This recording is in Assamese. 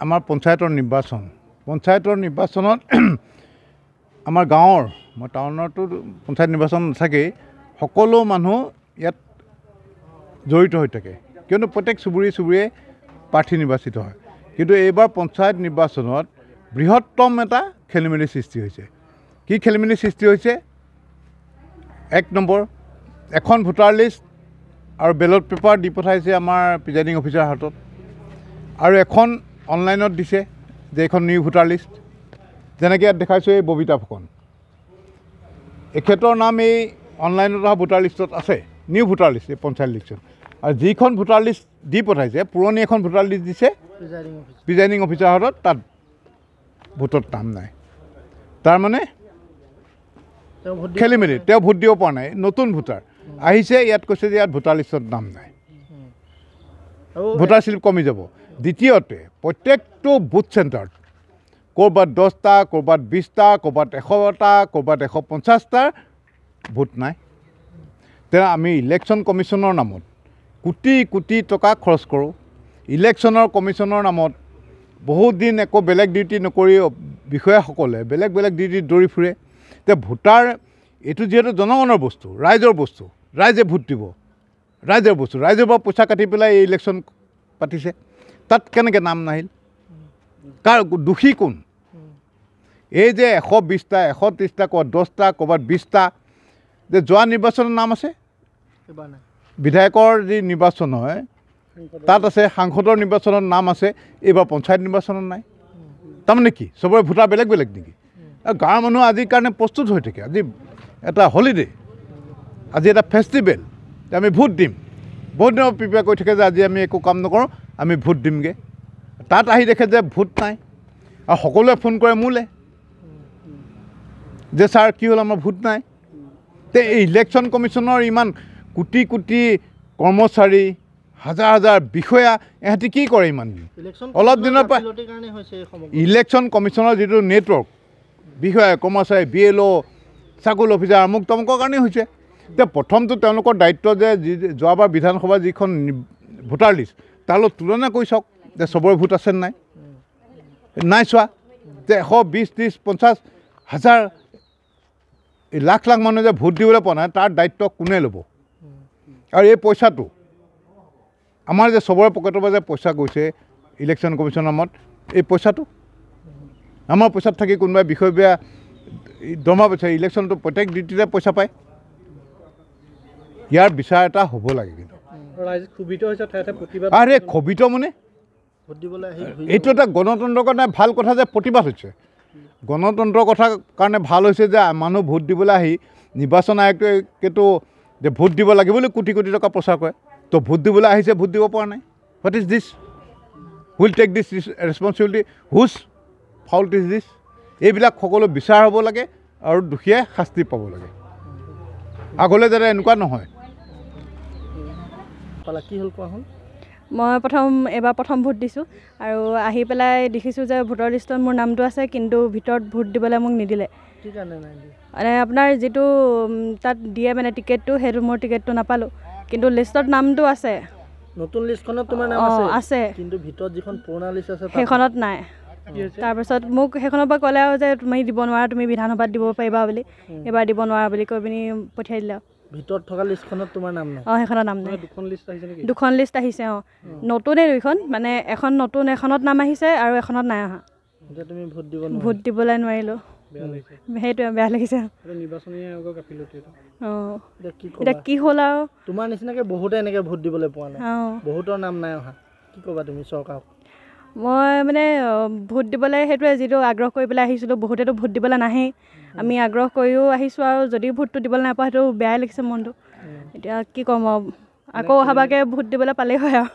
আমাৰ পঞ্চায়তৰ নিৰ্বাচনত আমাৰ গাঁৱৰ মই টাউনতো পঞ্চায়ত নিৰ্বাচন নাথাকেই সকলো মানুহ ইয়াত জড়িত হৈ থাকে কিয়নো প্ৰত্যেক চুবুৰীয়ে প্ৰাৰ্থী নিৰ্বাচিত হয় কিন্তু এইবাৰ পঞ্চায়ত নিৰ্বাচনত বৃহত্তম এটা খেলিমেলি সৃষ্টি হৈছে কি খেলিমেলি সৃষ্টি হৈছে 1 নম্বৰ এখন ভোটাৰ লিষ্ট আৰু বেলট পেপাৰ দি পঠাইছে আমাৰ প্ৰিজাইডিং অফিচাৰ হাতত আৰু এখন অনলাইনত দিছে যে এখন নিউ ভোটাৰ লিষ্ট যেনেকৈ ইয়াত দেখাইছোঁ এই ববিতা ফুকন এখেতৰ নাম এই অনলাইনত অহা ভোটাৰ লিষ্টত আছে নিউ ভোটাৰ লিষ্ট এই পঞ্চায়ত লিষ্টত আৰু যিখন ভোটাৰ লিষ্ট দি পঠাইছে পুৰণি এখন ভোটাৰ লিষ্ট দিছে প্ৰিজাইডিং অফিচাৰ হাতত তাত ভোটত নাম নাই তাৰমানে খেলিমেলি তেওঁ ভোট দিব পৰা নাই নতুন ভোটাৰ আহিছে ইয়াত কৈছে যে ইয়াত ভোটাৰ লিষ্টত নাম নাই ভোটাৰ স্লিপ কমি যাব দ্বিতীয়তে প্ৰত্যেকটো বুথ চেণ্টাৰত ক'ৰবাত 10টা ক'ৰবাত 20টা ক'ৰবাত 100টা ক'ৰবাত 150টা ভোট নাই তেনে আমি ইলেকশ্যন কমিশ্যনৰ নামত কোটি কোটি টকা খৰচ কৰোঁ ইলেকশ্যনৰ কমিশ্যনৰ নামত বহুত দিন একো বেলেগ ডিউটি নকৰি বিষয়াসকলে বেলেগ ডিউটিত দৌৰি ফুৰে এতিয়া ভোটাৰ এইটো যিহেতু জনগণৰ বস্তু ৰাইজৰ বস্তু ৰাইজে ভোট দিব ৰাইজৰ বস্তু ৰাইজৰ পৰা পইচা কাটি পেলাই এই ইলেকশ্যন পাতিছে তাত কেনেকৈ নাম নাহিল কাৰ দোষী কোন এই যে 120টা 130টা ক'ৰবাত 10টা ক'ৰবাত 20টা যে যোৱা নিৰ্বাচনৰ নাম আছে বিধায়কৰ যি নিৰ্বাচন হয় তাত আছে সাংসদৰ নিৰ্বাচনৰ নাম আছে এইবাৰ পঞ্চায়ত নিৰ্বাচনত নাই তাৰমানে কি চবৰে ভোটাৰ বেলেগ নেকি গাঁৱৰ মানুহ আজিৰ কাৰণে প্ৰস্তুত হৈ থাকে আজি এটা হলিডে আজি এটা ফেষ্টিভেল আমি ভোট দিম বহুত দিনৰ প্ৰিপেয়াৰ কৰি থাকে যে আজি আমি একো কাম নকৰোঁ আমি ভোট দিমগৈ তাত আহি দেখে যে ভোট নাই আৰু সকলোৱে ফোন কৰে মোলৈ যে ছাৰ কি হ'ল আমাৰ ভোট নাই তে এই ইলেকশ্যন কমিশ্যনৰ ইমান কোটি কোটি কৰ্মচাৰী হাজাৰ বিষয়া এহেঁতি কি কৰে ইমান অলপ দিনৰ পৰা ইলেকশ্যন কমিশ্যনৰ যিটো নেটৱৰ্ক বিষয়া কৰ্মচাৰী BLO চাৰ্কুল অফিচাৰ আমুক তমুকৰ কাৰণেই হৈছে এতিয়া প্ৰথমটো তেওঁলোকৰ দায়িত্ব যে যোৱাবাৰ বিধানসভা যিখন ভোটাৰ লিষ্ট তাৰ লগত তুলনা কৰি চাওক যে চবৰে ভোট আছে নাই চোৱা যে 120, 30, 50 হাজাৰ এই লাখ মানুহে যে ভোট দিবলৈ পোৱা নাই তাৰ দায়িত্ব কোনে ল'ব আৰু এই পইচাটো আমাৰ যে চবৰে পকেটৰ পৰা যে পইচা গৈছে ইলেকশ্যন কমিশ্যনৰ নামত এই পইচাটো আমাৰ পইচাত থাকি কোনোবাই বিষয় বেয়া দৰমহা পইচা ইলেকশ্যনটো প্ৰত্যেক ডিউটিতে পইচা পায় ইয়াৰ বিচাৰ এটা হ'ব লাগে কিন্তু আৰে ক্ষোভিত মানে এইটো এটা গণতন্ত্ৰৰ কাৰণে ভাল কথা যে প্ৰতিবাদ হৈছে গণতন্ত্ৰৰ কথা কাৰণে ভাল হৈছে যে মানুহ ভোট দিবলৈ আহি নিৰ্বাচন আয়োগটোৱেতো যে ভোট দিব লাগে বুলি কোটি কোটি টকা প্ৰচাৰ কৰে তো ভোট দিবলৈ আহিছে ভোট দিব পৰা নাই what is this who'll take this responsibility whose fault is this এইবিলাক সকলো বিচাৰ হ'ব লাগে আৰু দোষীয়ে শাস্তি পাব লাগে আগলৈ যাতে এনেকুৱা নহয় কি হ'ল কোৱা হ'ল মই এবাৰ প্ৰথম ভোট দিছোঁ আৰু আহি পেলাই দেখিছোঁ যে ভোটাৰ লিষ্টত মোৰ নামটো আছে কিন্তু ভিতৰত ভোট দিবলৈ মোক নিদিলে মানে আপোনাৰ যিটো তাত দিয়ে মানে টিকেটটো সেইটো মোৰ টিকেটটো নাপালোঁ কিন্তু লিষ্টত নামটো আছে নতুন লিষ্টখনত তোমাৰ নাম আছে কিন্তু ভিতৰত যিখন পুৰণা লিষ্ট আছে সেইখনত নাই তাৰপিছত মোক সেইখনৰ পৰা ক'লে আৰু যে তুমি দিব নোৱাৰা তুমি বিধানসভাত দিব পাৰিবা বুলি এবাৰ দিব নোৱাৰা বুলি কৈ পিনি পঠিয়াই দিলে ভিতৰত থকা লিষ্টখনত তোমাৰ নাম নাই সেইখনৰ নাম নাই দুখন লিষ্ট আহিছে নতুনেই দুইখন মানে এখন নতুন এখনত নাম আহিছে আৰু এখনত নাই অহা তুমি ভোট দিবলৈ নোৱাৰিলোঁ সেইটোৱে বেয়া লাগিছে এতিয়া কি হ'ল আৰু তোমাৰ নিচিনাকৈ বহুতে এনেকৈ ভোট দিবলৈ পোৱা নাই বহুতৰ নাম নাই অহা কি ক'বা তুমি চৰকাৰক মই মানে ভোট দিবলৈ সেইটোৱে যিটো আগ্ৰহ কৰি পেলাই আহিছিলোঁ বহুতেতো ভোট দিবলৈ নাহেই আমি আগ্ৰহ কৰিও আহিছোঁ আৰু যদি ভোটটো দিবলৈ নাপাওঁ সেইটো বেয়াই লাগিছে মনটো এতিয়া কি ক'ম আৰু আকৌ অহাবাৰকৈ ভোট দিবলৈ পালেই হয় আৰু